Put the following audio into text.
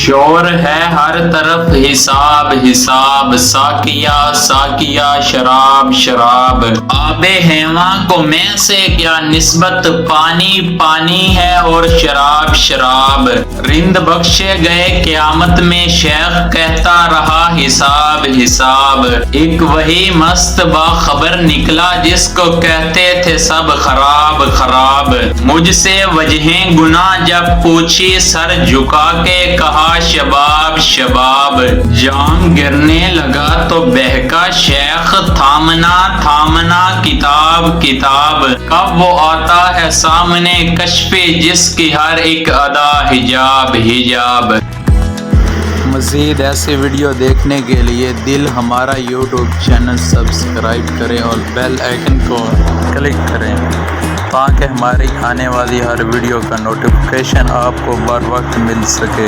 شور ہے ہر طرف حساب حساب، ساقیا ساقیا شراب شراب، آب حیواں کو میں سے کیا نسبت، پانی پانی ہے اور شراب شراب، رند بخشے گئے قیامت میں شیخ کہتا رہا حساب حساب، ایک وہی مست باخبر نکلا جس کو کہتے تھے سب خراب خراب، مجھ سے وجہیں گناہ جب پوچھی سر جھکا کے کہا شباب شباب، جام گرنے لگا تو بہکا شیخ تھامنا تھامنا کتاب کتاب، کب وہ آتا ہے سامنے کشف جس کی ہر ایک ادا حجاب حجاب۔ مزید ایسے ویڈیو دیکھنے کے لیے دل ہمارا یوٹیوب چینل سبسکرائب کریں اور بیل آئیکن کو کلک کریں تاکہ ہماری آنے والی ہر ویڈیو کا نوٹیفیکیشن آپ کو بر وقت مل سکے۔